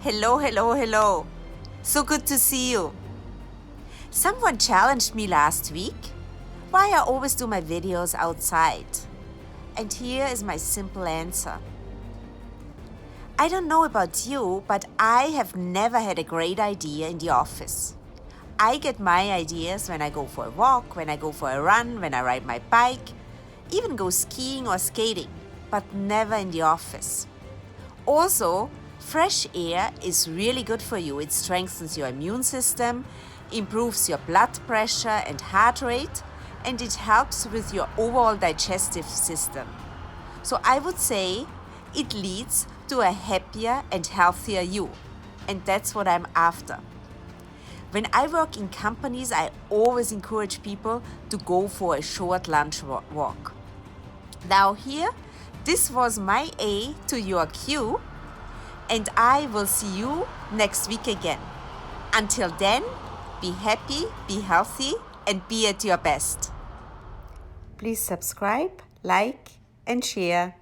Hello, hello, hello. So good to see you. Someone challenged me last week why I always do my videos outside. And here is my simple answer. I don't know about you, but I have never had a great idea in the office. I get my ideas when I go for a walk, when I go for a run, when I ride my bike, even go skiing or skating, but never in the office. Also, fresh air is really good for you. It strengthens your immune system, improves your blood pressure and heart rate, and it helps with your overall digestive system. So I would say it leads to a happier and healthier you. And that's what I'm after. When I work in companies, I always encourage people to go for a short lunch walk. Now here, this was my A to your Q, and I will see you next week again. Until then, be happy, be healthy, and be at your best. Please subscribe, like, and share.